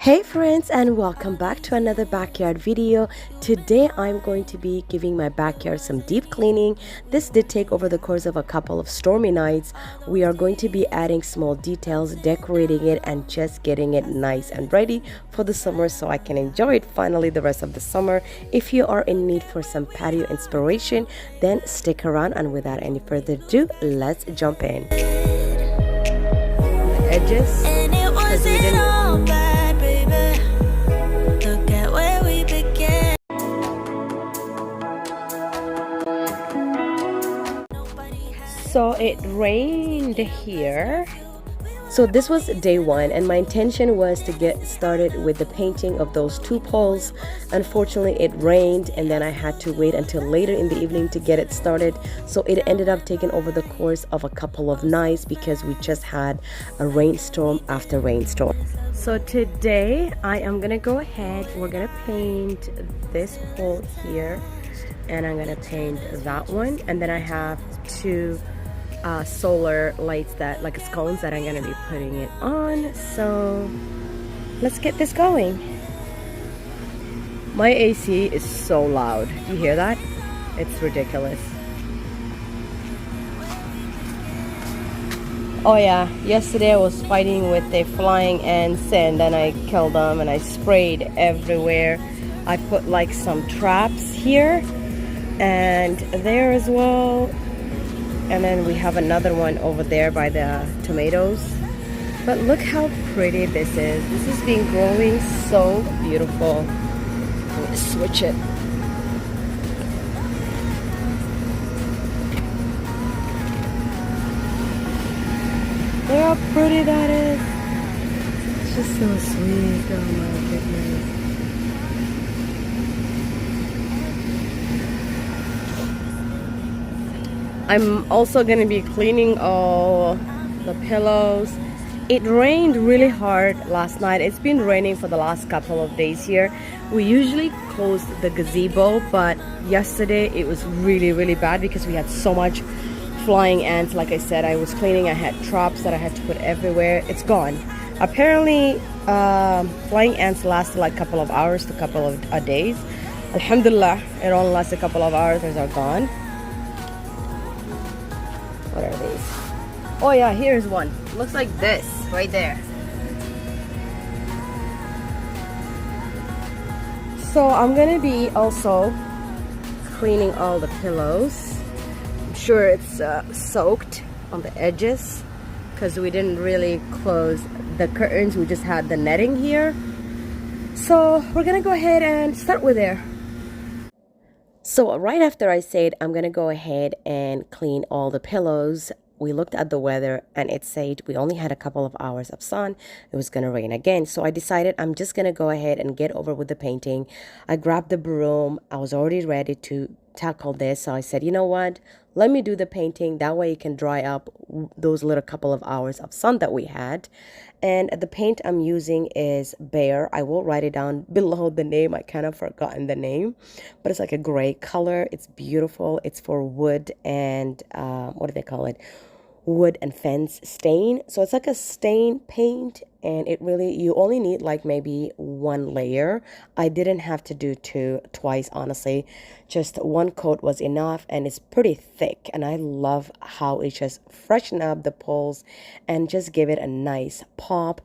Hey friends, and welcome back to another backyard video. Today I'm going to be giving my backyard some deep cleaning. This did take over the course of a couple of stormy nights. We are going to be adding small details, decorating it, and just getting it nice and ready for the summer so I can enjoy it finally the rest of the summer. If you are in need for some patio inspiration, then stick around, and without any further ado, let's jump in. The edges, because we didn't So it rained here. So this was day one, and my intention was to get started with the painting of those two poles. Unfortunately, it rained, and then I had to wait until later in the evening to get it started. So it ended up taking over the course of a couple of nights because we just had a rainstorm after rainstorm. So today I am gonna go ahead, we're gonna paint this pole here, and I'm gonna paint that one, and then I have two solar lights, that like scones, that I'm gonna be putting it on. So let's get this going. My AC is so loud. You hear that? It's ridiculous. Oh yeah, yesterday I was fighting with the flying ants, and then I killed them and I sprayed everywhere. I put like some traps here and there as well. And then we have another one over there by the tomatoes. But look how pretty this is. This has been growing so beautiful. Let me switch it. Look how pretty that is. It's just so sweet. Oh my goodness. I'm also going to be cleaning all the pillows. It rained really hard last night. It's been raining for the last couple of days here. We usually close the gazebo, but yesterday it was really bad because we had so much flying ants. Like I said, I was cleaning. I had traps that I had to put everywhere. It's gone. Apparently, flying ants lasted like a couple of hours to a couple of days. Alhamdulillah, it only lasted a couple of hours. Those are gone. What are these? Oh yeah, here's one. Looks like this right there. So I'm gonna be also cleaning all the pillows. I'm sure it's soaked on the edges because we didn't really close the curtains. We just had the netting here. So we're gonna go ahead and start with there. So right after I said I'm gonna go ahead and clean all the pillows, we looked at the weather and it said we only had a couple of hours of sun. It was gonna rain again. So I decided I'm just gonna go ahead and get over with the painting. I grabbed the broom. I was already ready to tackle this. So I said, you know what? Let me do the painting. That way it can dry up those little couple of hours of sun that we had. And the paint I'm using is Bear. I will write it down below the name. I kind of forgotten the name, but it's like a gray color. It's beautiful. It's for wood and what do they call it? Wood and fence stain. So it's like a stain paint, and it really, you only need like maybe one layer. I didn't have to do twice, honestly. Just one coat was enough, and it's pretty thick, and I love how it just freshen up the poles and just give it a nice pop.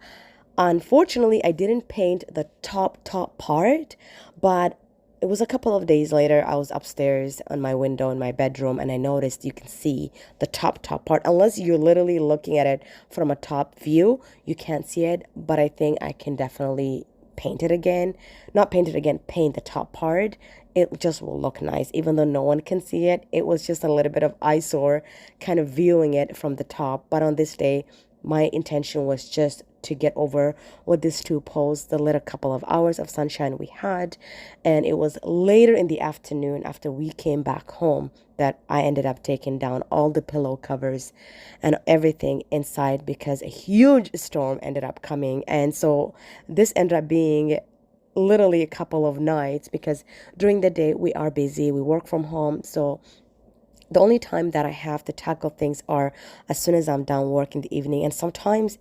Unfortunately, I didn't paint the top part, but it was a couple of days later. I was upstairs on my window in my bedroom, and I noticed you can see the top part. Unless you're literally looking at it from a top view, you can't see it. But I think I can definitely paint it again. Not paint it again, paint the top part. It just will look nice, even though no one can see it. It was just a little bit of eyesore kind of viewing it from the top. But on this day, my intention was just to get over with these two poles, the little couple of hours of sunshine we had. And it was later in the afternoon after we came back home that I ended up taking down all the pillow covers and everything inside because a huge storm ended up coming. And so this ended up being literally a couple of nights because during the day we are busy, we work from home. So the only time that I have to tackle things are as soon as I'm done work in the evening. And sometimes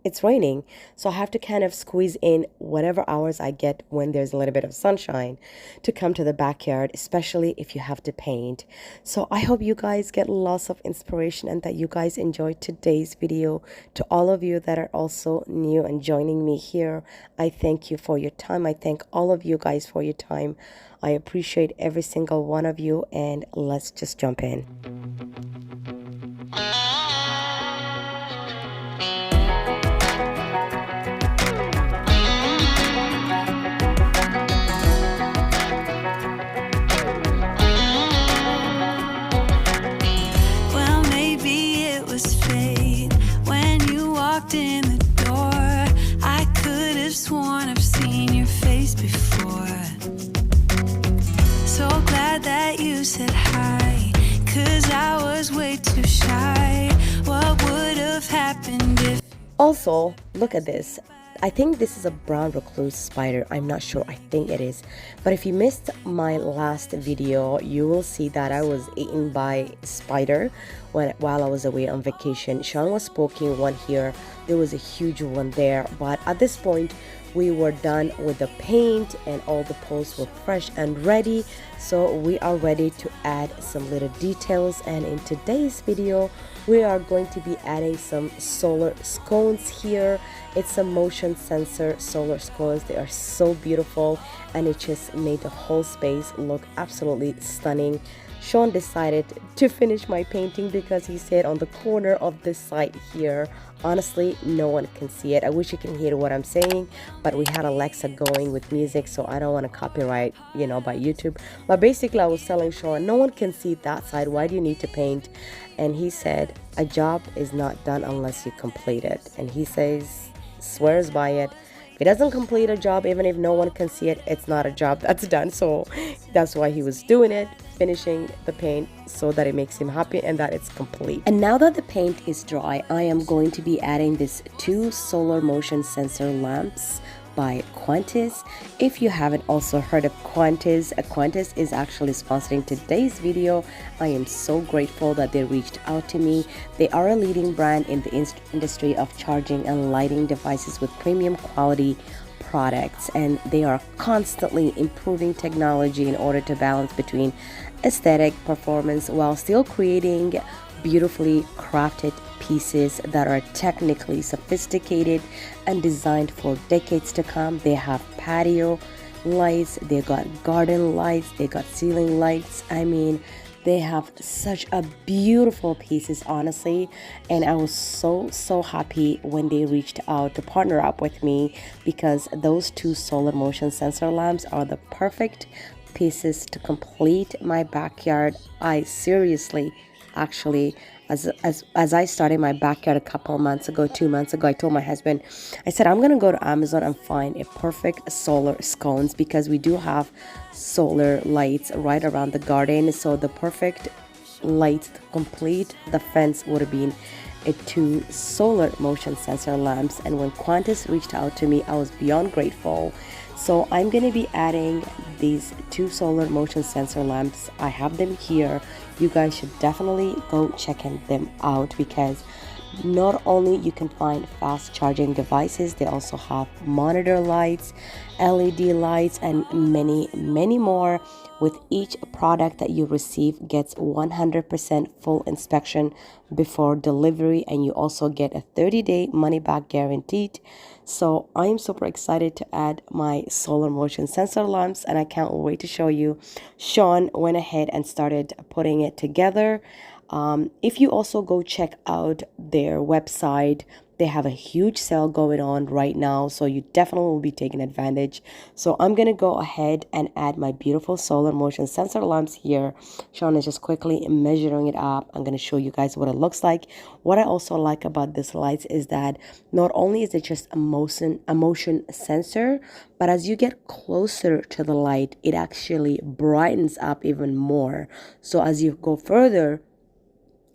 it's raining. So I have to kind of squeeze in whatever hours I get when there's a little bit of sunshine to come to the backyard, especially if you have to paint. So I hope you guys get lots of inspiration and that you guys enjoyed today's video. To all of you that are also new and joining me here, I thank you for your time. I thank all of you guys for your time. I appreciate every single one of you, and let's just jump in. Well, maybe it was fate when you walked in the door. I could have sworn I've seen your face before. So glad that you said hi, 'cause I was way too shy. What would have happened if... Also, look at this. I think this is a brown recluse spider. I'm not sure. I think it is. But if you missed my last video, you will see that I was eaten by a spider while I was away on vacation. Sean was poking one here. There was a huge one there. But at this point, we were done with the paint and all the posts were fresh and ready. So we are ready to add some little details, and in today's video we are going to be adding some solar scones here. It's a motion sensor solar scones. They are so beautiful and it just made the whole space look absolutely stunning. Sean decided to finish my painting because he said on the corner of this side here, honestly, no one can see it. I wish you can hear what I'm saying, but we had Alexa going with music, so I don't want to copyright, by YouTube. But basically, I was telling Sean, no one can see that side. Why do you need to paint? And he said, a job is not done unless you complete it. And he swears by it. If he doesn't complete a job, even if no one can see it, it's not a job that's done. So that's why he was doing it, finishing the paint so that it makes him happy and that it's complete. And now that the paint is dry, I am going to be adding these 2 solar motion sensor lamps by Quantis. If you haven't also heard of Quantis, Quantis is actually sponsoring today's video. I am so grateful that they reached out to me. They are a leading brand in the industry of charging and lighting devices with premium quality products, and they are constantly improving technology in order to balance between aesthetic performance while still creating beautifully crafted pieces that are technically sophisticated and designed for decades to come. They have patio lights, they got garden lights, they got ceiling lights. I mean, they have such a beautiful pieces, honestly, and I was so happy when they reached out to partner up with me, because those 2 solar motion sensor lamps are the perfect pieces to complete my backyard. I seriously, actually, as I started my backyard a couple months ago, 2 months ago, I told my husband, I said, I'm gonna go to Amazon and find a perfect solar scones, because we do have solar lights right around the garden. So the perfect light to complete the fence would have been a 2 solar motion sensor lamps. And when Quantis reached out to me, I was beyond grateful. So I'm going to be adding these 2 solar motion sensor lamps. I have them here. You guys should definitely go checking them out, because not only you can find fast charging devices, they also have monitor lights, LED lights, and many more. With each product that you receive gets 100% full inspection before delivery, and you also get a 30-day money-back guaranteed. So I am super excited to add my solar motion sensor lamps, and I can't wait to show you. Sean went ahead and started putting it together. If you also go check out their website, they have a huge sale going on right now, so you definitely will be taking advantage. So I'm gonna go ahead and add my beautiful solar motion sensor lamps here. Sean is just quickly measuring it up. I'm gonna show you guys what it looks like. What I also like about this lights is that not only is it just a motion sensor, but as you get closer to the light, it actually brightens up even more. So as you go further,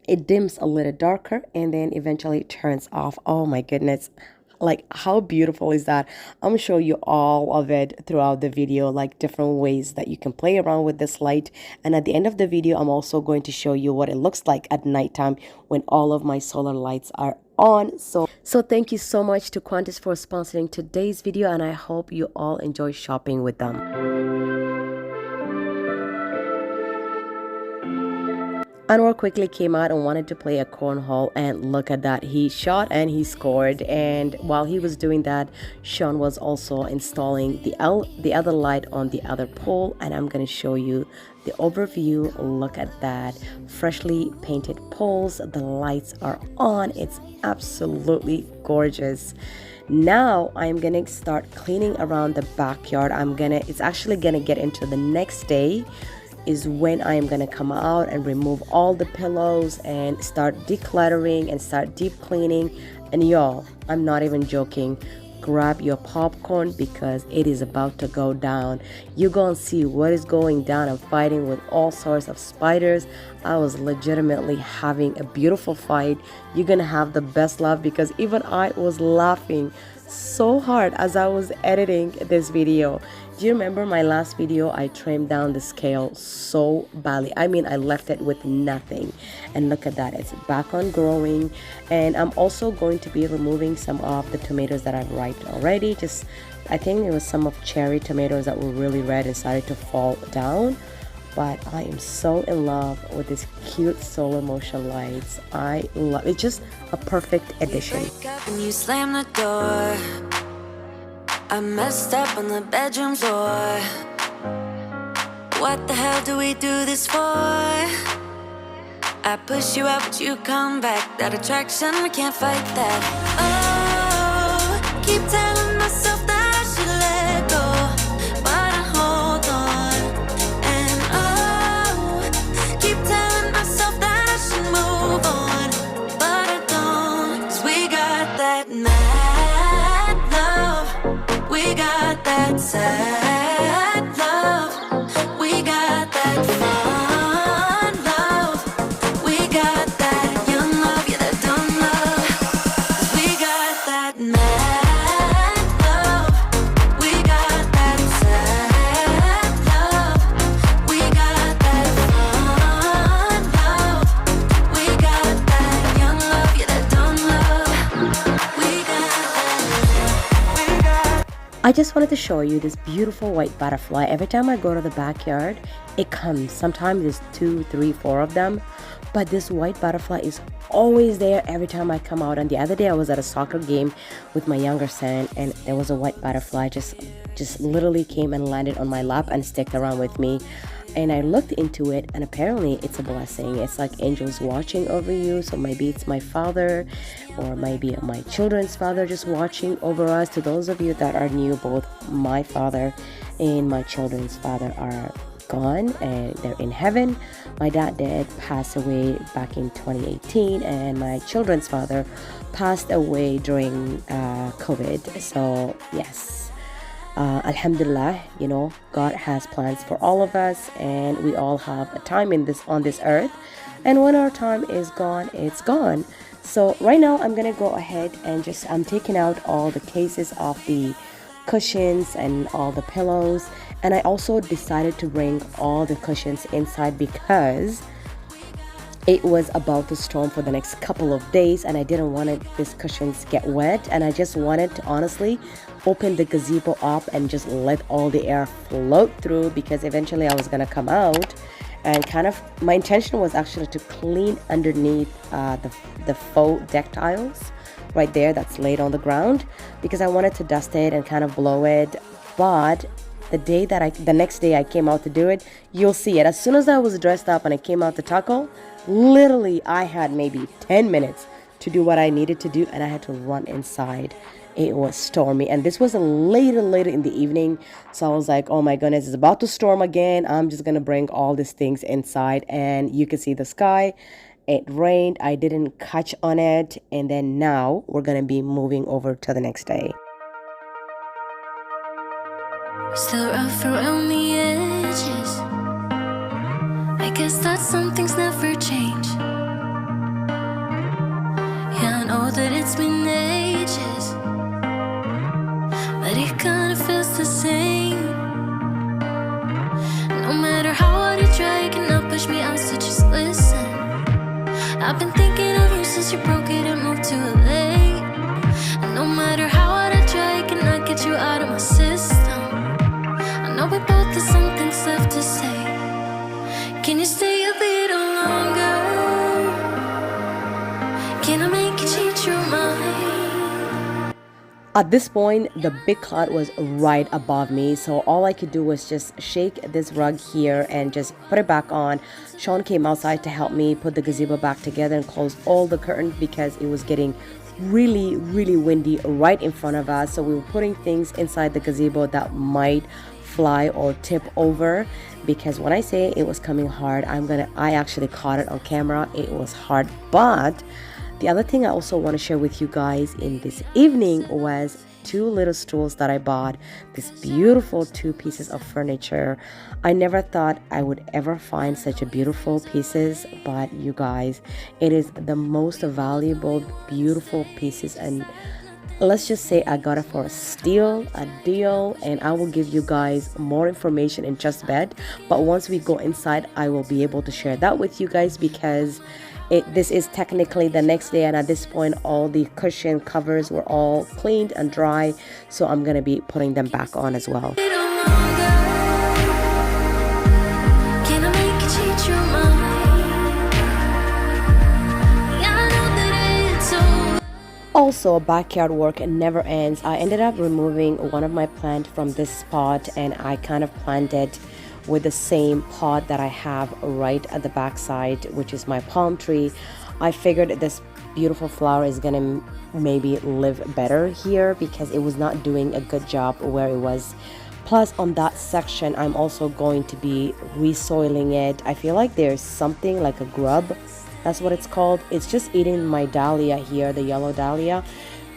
it dims a little darker and then eventually turns off. Oh my goodness, like how beautiful is that? I'm gonna show you all of it throughout the video, like different ways that you can play around with this light. And at the end of the video, I'm also going to show you what it looks like at nighttime when all of my solar lights are on. So thank you so much to Qantas for sponsoring today's video, and I hope you all enjoy shopping with them. Anwar quickly came out and wanted to play a cornhole, and look at that, he shot and he scored. And while he was doing that, Sean was also installing the other light on the other pole, and I'm going to show you the overview. Look at that, freshly painted poles, the lights are on, it's absolutely gorgeous. Now I'm gonna start cleaning around the backyard. It's actually gonna get into the next day is when I am gonna come out and remove all the pillows and start decluttering and start deep cleaning. And y'all, I'm not even joking, grab your popcorn because it is about to go down. You gonna see what is going down. I'm fighting with all sorts of spiders. I was legitimately having a beautiful fight. You're gonna have the best laugh because even I was laughing so hard as I was editing this video. Do you remember my last video? I trimmed down the scale so badly. I mean, I left it with nothing. And look at that, it's back on growing. And I'm also going to be removing some of the tomatoes that I've riped already. I think it was some of cherry tomatoes that were really red and started to fall down. But I am so in love with these cute solar motion lights. I love it. It's just a perfect addition. You wake up and you slam the door. I messed up on the bedroom floor. What the hell do we do this for? I push you out but you come back. That attraction, we can't fight that. Oh, keep telling myself that I should let go, but I hold on. And oh, keep telling myself that I should move on, but I don't. 'Cause we got that mad love, we got that sad love, we got that fun love, we got that young love, yeah, that dumb love. 'Cause we got that mad love, we got that sad love, we got that fun love, we got that young love, yeah, that dumb love. We got I just wanted to show you this beautiful white butterfly. Every time I go to the backyard, it comes. Sometimes there's 2, 3, 4 of them, but this white butterfly is always there every time I come out. And the other day I was at a soccer game with my younger son, and there was a white butterfly just literally came and landed on my lap and stuck around with me. And I looked into it, and apparently it's a blessing. It's like angels watching over you. So maybe it's my father, or maybe my children's father just watching over us. To those of you that are new, both my father and my children's father are gone and they're in heaven. My dad did pass away back in 2018, and my children's father passed away during COVID. So yes, alhamdulillah, you know, God has plans for all of us, and we all have a time on this earth, and when our time is gone, it's gone. So right now I'm gonna go ahead and I'm taking out all the cases of the cushions and all the pillows, and I also decided to bring all the cushions inside because it was about to storm for the next couple of days, and I didn't want these cushions get wet, and I just wanted to honestly open the gazebo up and just let all the air float through, because eventually I was gonna come out and my intention was actually to clean underneath the faux deck tiles right there that's laid on the ground, because I wanted to dust it and kind of blow it. But the next day I came out to do it, you'll see it. As soon as I was dressed up and I came out to tackle, literally I had maybe 10 minutes to do what I needed to do, and I had to run inside. It was stormy, and this was later in the evening, so I was like, oh my goodness, it's about to storm again. I'm just gonna bring all these things inside. And you can see the sky. It rained, I didn't catch on it, and then now we're gonna be moving over to the next day. Still rough around the edges. I guess that some things never change. Yeah, I know that it's been ages, but it kinda feels the same. No matter how hard you try, you cannot push me out, so just listen. I've been thinking of you since you broke it and moved to LA. At this point, the big cloud was right above me, so all I could do was just shake this rug here and just put it back on. Sean came outside to help me put the gazebo back together and close all the curtains because it was getting really windy right in front of us. So we were putting things inside the gazebo that might fly or tip over, because when I say it was coming hard, I actually caught it on camera. It was hard. But the other thing I also want to share with you guys in this evening was 2 little stools that I bought. This beautiful 2 pieces of furniture. I never thought I would ever find such a beautiful pieces, but you guys, it is the most valuable, beautiful pieces, and let's just say I got it for a deal, and I will give you guys more information in just a bit. But once we go inside, I will be able to share that with you guys, because this is technically the next day, and at this point all the cushion covers were all cleaned and dry, so I'm gonna be putting them back on as well. Also, backyard work never ends. I ended up removing one of my plants from this spot, and I kind of planted with the same pot that I have right at the backside, which is my palm tree. I figured this beautiful flower is gonna maybe live better here because it was not doing a good job where it was. Plus, on that section, I'm also going to be resoiling it. I feel like there's something like a grub, that's what it's called. It's just eating my dahlia here, the yellow dahlia.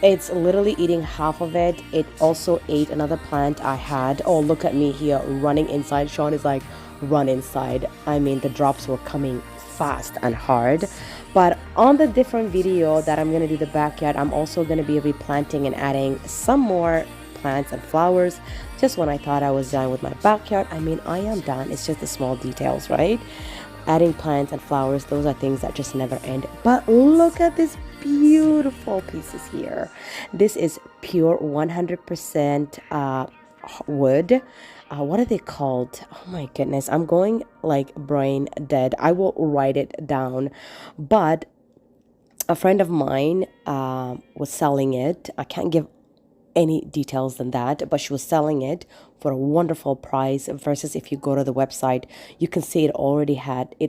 It's literally eating half of it. It also ate another plant I had. Oh, look at me here running inside. Sean is like, run inside. I mean, the drops were coming fast and hard. But on the different video that I'm gonna do the backyard, I'm also gonna be replanting and adding some more plants and flowers. Just when I thought I was done with my backyard, I mean, I am done. It's just the small details, right? Adding plants and flowers, those are things that just never end. But look at this beautiful pieces here. This is pure 100% wood. What are they called? Oh my goodness, I'm going like brain dead. I will write it down. But a friend of mine was selling it. I can't give any details than that, but she was selling it for a wonderful price, versus if you go to the website, you can see it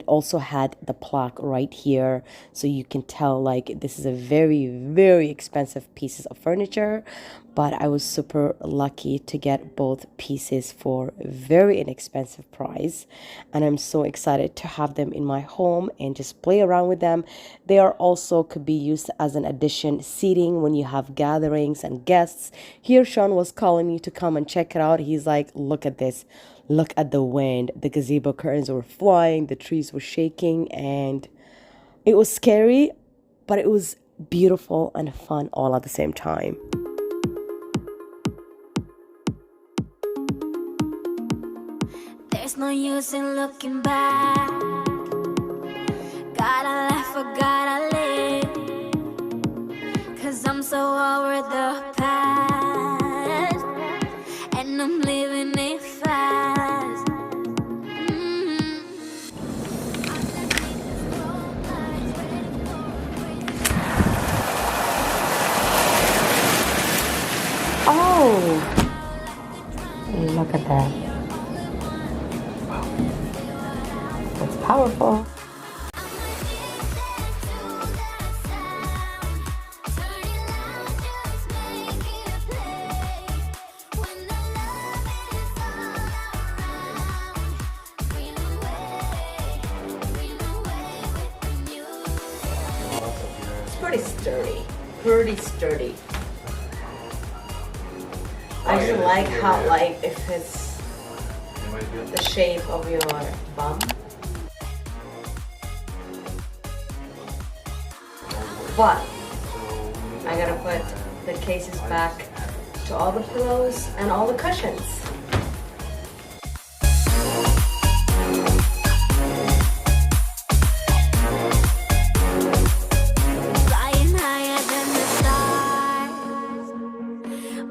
also had the plaque right here, so you can tell like this is a very expensive pieces of furniture. But I was super lucky to get both pieces for a very inexpensive price, and I'm so excited to have them in my home and just play around with them. They are also could be used as an addition seating when you have gatherings and guests. Here Sean was calling me to come and check it out. He's like, look at this, look at the wind, the gazebo curtains were flying, the trees were shaking, and it was scary, but it was beautiful and fun all at the same time. There's no use in looking back. Gotta laugh or gotta live, 'cause I'm so over the past, and I'm living it fast. Oh, look at that. It's powerful. It's pretty sturdy. I just like how, like, it fits the shape of your bum. But I gotta put the cases back to all the pillows and all the cushions. Flying higher than the stars,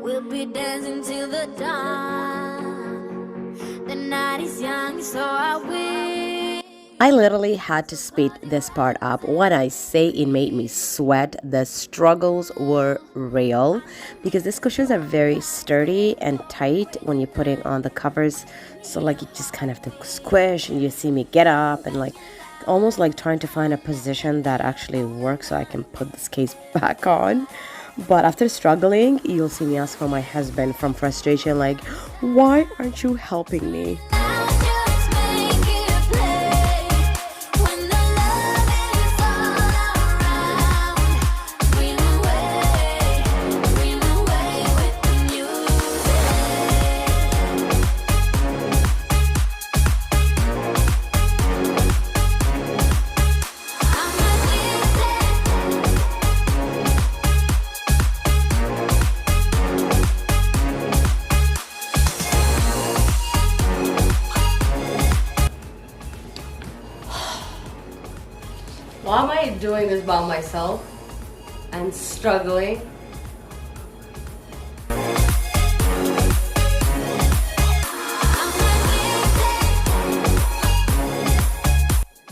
we'll be dancing till the dawn. The night is young, so I wish I literally had to speed this part up. When I say it made me sweat, the struggles were real because these cushions are very sturdy and tight when you're putting on the covers. So like you just kind of have to squish, and you see me get up and like almost like trying to find a position that actually works so I can put this case back on. But after struggling, you'll see me ask for my husband from frustration, like, why aren't you helping me? Why am I doing this by myself and struggling?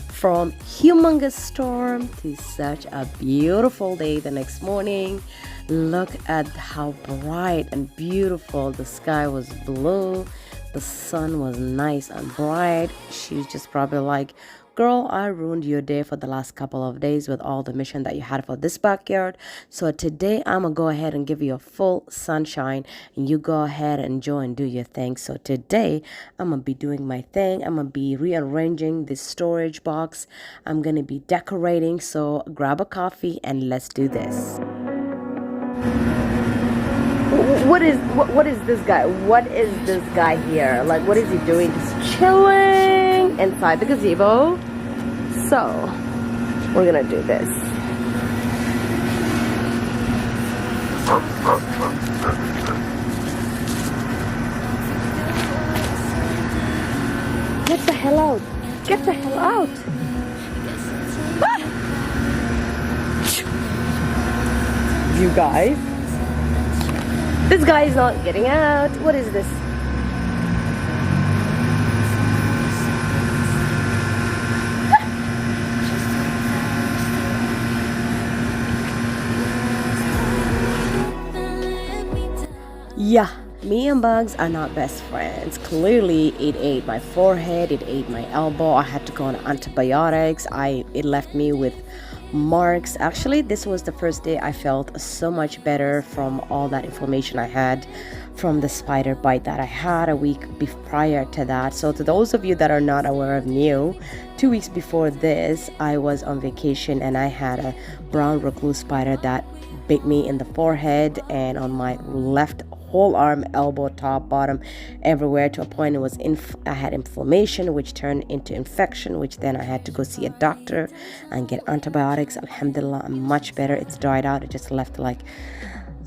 From humongous storm to such a beautiful day the next morning. Look at how bright and beautiful the sky was. Blue, the sun was nice and bright. She's just probably like, girl, I ruined your day for the last couple of days with all the mission that you had for this backyard. So today I'm gonna go ahead and give you a full sunshine, and you go ahead and enjoy and do your thing. So today I'm gonna be doing my thing. I'm gonna be rearranging this storage box. I'm gonna be decorating. So grab a coffee and let's do this. What is this guy? What is this guy here? Like, what is he doing? Just chilling inside the gazebo. So we're gonna do this. Get the hell out! Get the hell out! Ah! You guys. This guy is not getting out. What is this? Yeah, me and bugs are not best friends. Clearly, it ate my forehead, it ate my elbow. I had to go on antibiotics. It left me with marks. Actually, this was the first day I felt so much better from all that inflammation I had from the spider bite that I had a week prior to that. So to those of you that are not aware of new, 2 weeks before this, I was on vacation and I had a brown recluse spider that bit me in the forehead and on my left whole arm, elbow, top, bottom, everywhere, to a point it was I had inflammation, which turned into infection, which then I had to go see a doctor and get antibiotics. Alhamdulillah, I'm much better. It's dried out. It just left like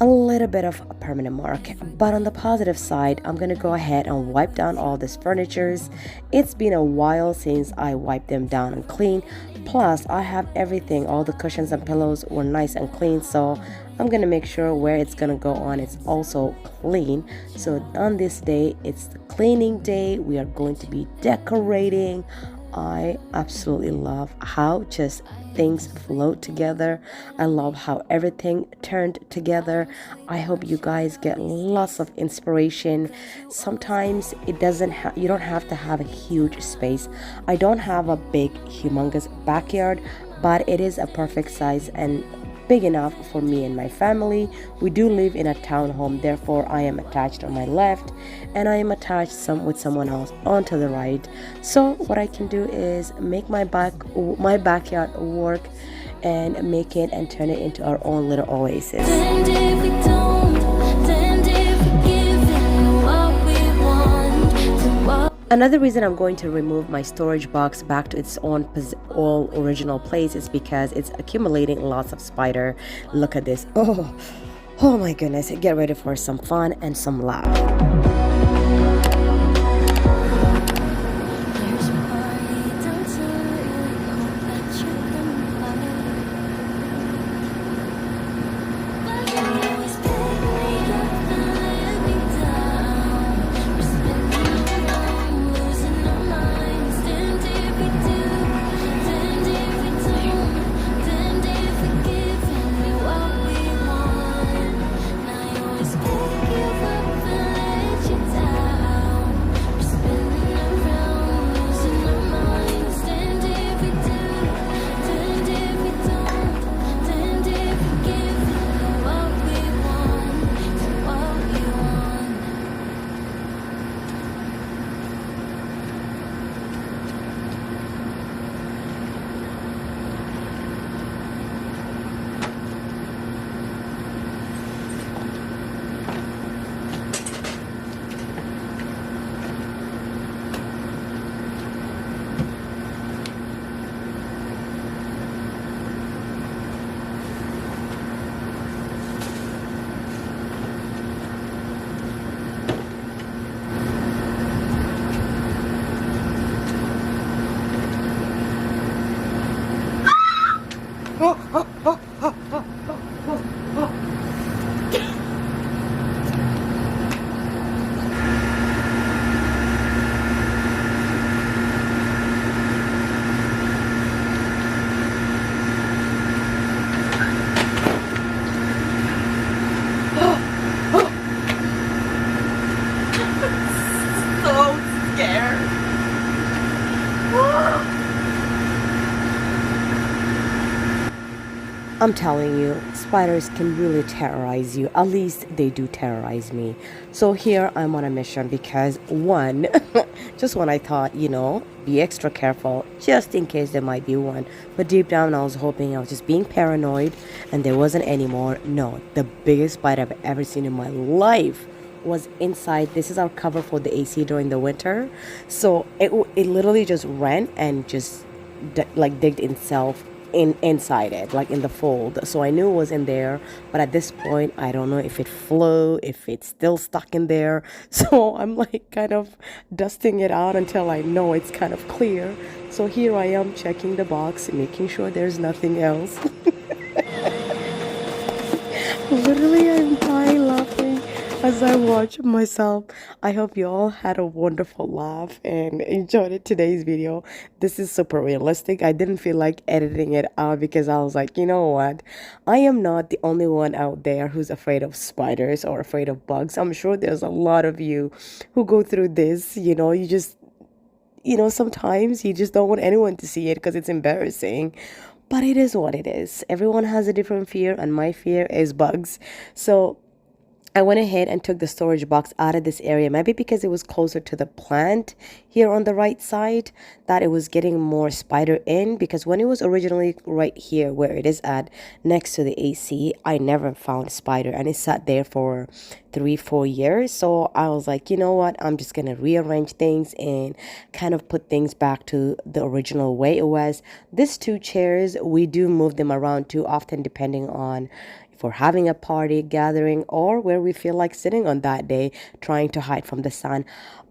a little bit of a permanent mark. But on the positive side, I'm gonna go ahead and wipe down all these furnitures. It's been a while since I wiped them down and clean. Plus, I have everything. All the cushions and pillows were nice and clean, so I'm gonna make sure where it's gonna go on, it's also clean. So on this day, it's the cleaning day. We are going to be decorating. I absolutely love how just things flow together. I love how everything turned together. I hope you guys get lots of inspiration. Sometimes you don't have to have a huge space. I don't have a big humongous backyard, but it is a perfect size and big enough for me and my family. We do live in a townhome, therefore I am attached on my left and I am attached with someone else onto the right. So what I can do is make my backyard work and make it and turn it into our own little oasis. And if we don't, then if we give in what we want to what. Another reason I'm going to remove my storage box back to its own all original place is because it's accumulating lots of spider. Look at this. Oh my goodness. Get ready for some fun and some laugh. I'm telling you, spiders can really terrorize you. At least they do terrorize me. So here I'm on a mission because one, just when I thought, be extra careful just in case there might be one. But deep down I was hoping I was just being paranoid and there wasn't any more. No, the biggest spider I've ever seen in my life was inside. This is our cover for the AC during the winter. So it literally just ran and just digged itself inside it, like in the fold. So I knew it was in there, but at this point I don't know if it flew, if it's still stuck in there. So I'm like kind of dusting it out until I know it's kind of clear. So here I am checking the box, making sure there's nothing else. Literally I'm dying laughing as I watch myself. I hope you all had a wonderful laugh and enjoyed today's video. This is super realistic. I didn't feel like editing it out because I was like, you know what? I am not the only one out there who's afraid of spiders or afraid of bugs. I'm sure there's a lot of you who go through this. You just, sometimes you just don't want anyone to see it because it's embarrassing. But it is what it is. Everyone has a different fear, and my fear is bugs. So I went ahead and took the storage box out of this area, maybe because it was closer to the plant here on the right side, that it was getting more spider in, because when it was originally right here where it is at next to the AC, I never found spider and it sat there for 3-4 years. So I was like, you know what, I'm just gonna rearrange things and kind of put things back to the original way it was. These 2 chairs, we do move them around too often depending on if we're having a party, gathering, or where we feel like sitting on that day, trying to hide from the sun.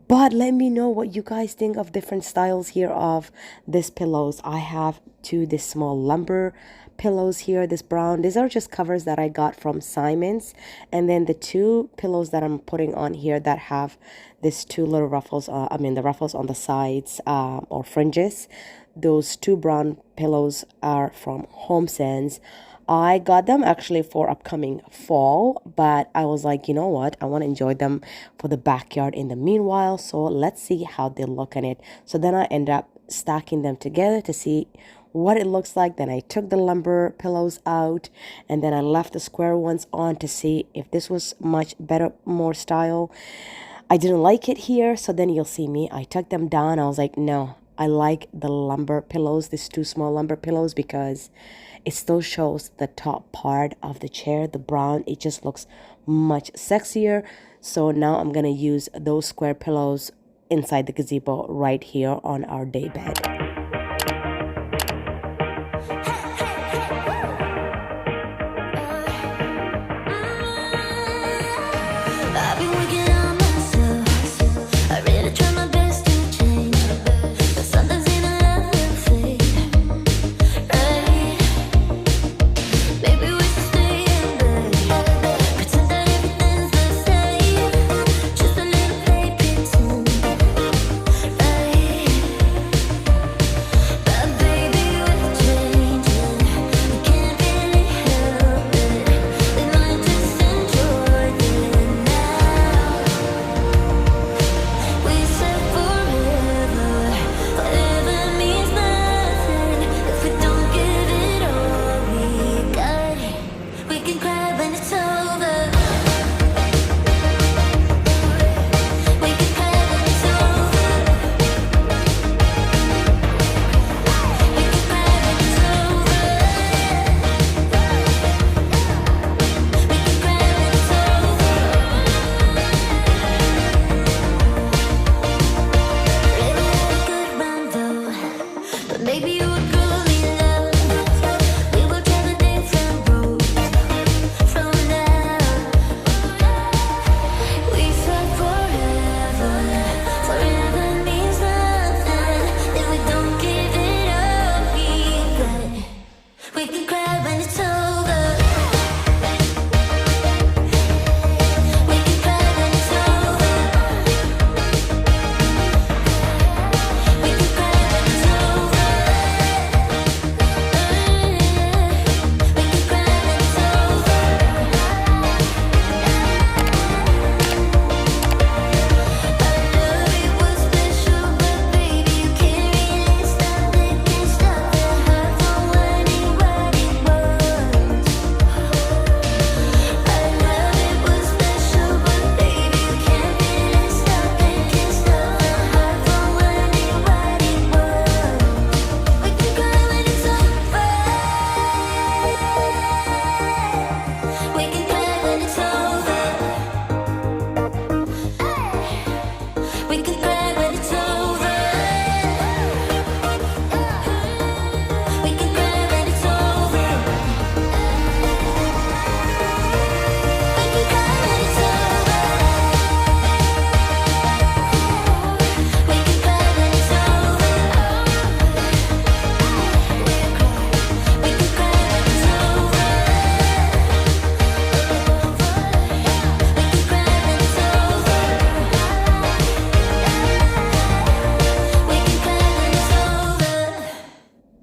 But let me know what you guys think of different styles here of these pillows. I have 2 this small lumber pillows here, this brown. These are just covers that I got from Simon's. And then the 2 pillows that I'm putting on here that have these 2 little ruffles, the ruffles on the sides or fringes. Those 2 brown pillows are from HomeSense. I got them actually for upcoming fall, but I was like, you know what? I want to enjoy them for the backyard in the meanwhile. So let's see how they look in it. So then I end up stacking them together to see what it looks like. Then I took the lumber pillows out and then I left the square ones on to see if this was much better, more style. I didn't like it here. So then you'll see me. I took them down. I was like, no, I like the lumber pillows, these 2 small lumber pillows, because it still shows the top part of the chair, the brown. It just looks much sexier. So now I'm gonna use those square pillows inside the gazebo right here on our day bed. I've been working on myself. I really try my best to change, but sometimes in a love will fade. Right? Maybe we should stay in bed, pretend that everything's the same, just a little play pretend. Right?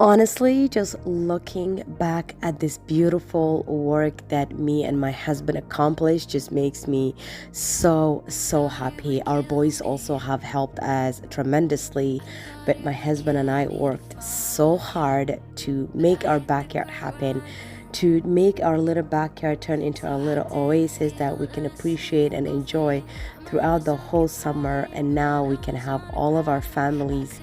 Honestly, just looking back at this beautiful work that me and my husband accomplished just makes me so happy. Our boys also have helped us tremendously, but my husband and I worked so hard to make our backyard happen, to make our little backyard turn into a little oasis that we can appreciate and enjoy throughout the whole summer. And now we can have all of our families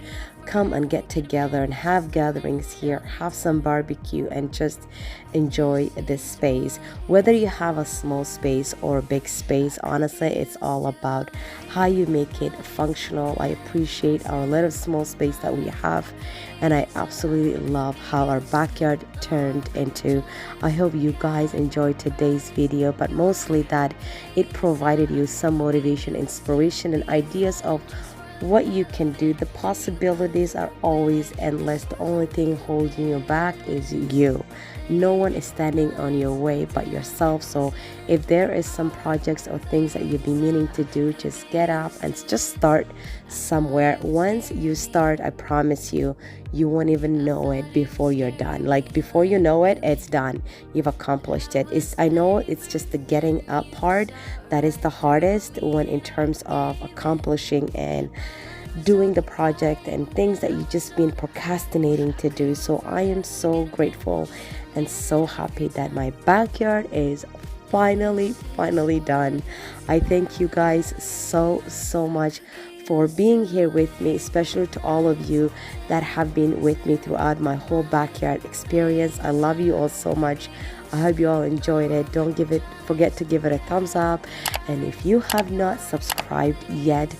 come and get together and have gatherings here, have some barbecue, and just enjoy this space. Whether you have a small space or a big space, honestly, it's all about how you make it functional. I appreciate our little small space that we have, and I absolutely love how our backyard turned into. I hope you guys enjoyed today's video, but mostly that it provided you some motivation, inspiration, and ideas of what you can do. The possibilities are always endless. The only thing holding you back is you. No one is standing on your way but yourself. So if there is some projects or things that you've been meaning to do, just get up and just start somewhere. Once you start, I promise you, you won't even know it before you're done. Like before you know it, it's done. You've accomplished it. I know it's just the getting up part that is the hardest when in terms of accomplishing and doing the project and things that you've just been procrastinating to do. So I am so grateful and so happy that my backyard is finally done. I thank you guys so much for being here with me, especially to all of you that have been with me throughout my whole backyard experience. I love you all so much. I hope you all enjoyed it. Don't forget to give it a thumbs up, and if you have not subscribed yet,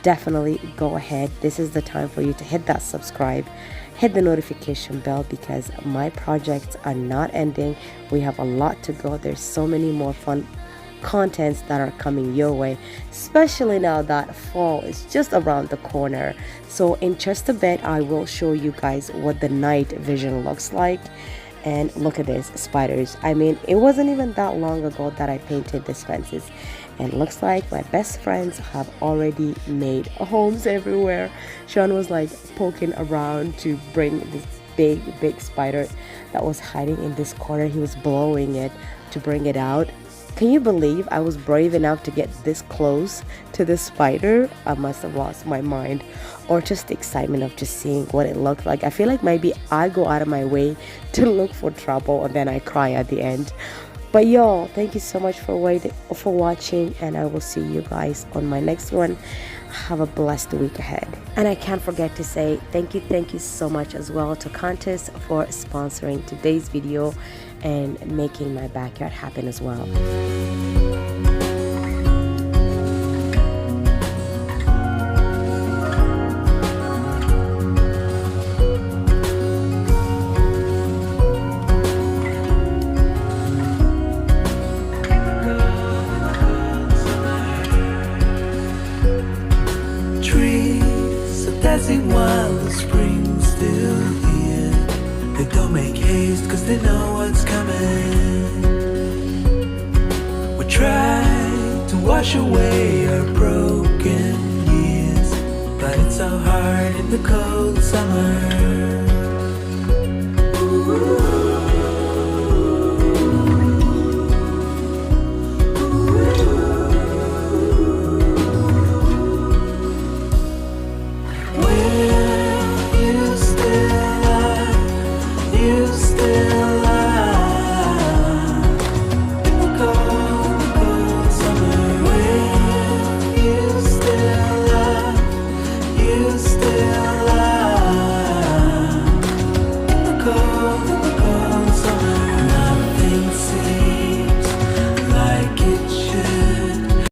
definitely go ahead. This is the time for you to hit that subscribe, hit the notification bell, because my projects are not ending. We have a lot to go. There's so many more fun contents that are coming your way, especially now that fall is just around the corner. So in just a bit, I will show you guys what the night vision looks like. And look at this, spiders. I mean, it wasn't even that long ago that I painted these fences, and looks like my best friends have already made homes everywhere. Sean was like poking around to bring this big spider that was hiding in this corner. He was blowing it to bring it out. Can you believe I was brave enough to get this close to the spider? I must have lost my mind, or just the excitement of just seeing what it looked like. I feel like maybe I go out of my way to look for trouble and then I cry at the end. But y'all, thank you so much for watching, and I will see you guys on my next one. Have a blessed week ahead. And I can't forget to say thank you so much as well to Contest for sponsoring today's video and making my backyard happen as well. Dancing while the spring's still here. They don't make haste cause they know what's coming. We try to wash away our broken years, but it's so hard in the cold summer.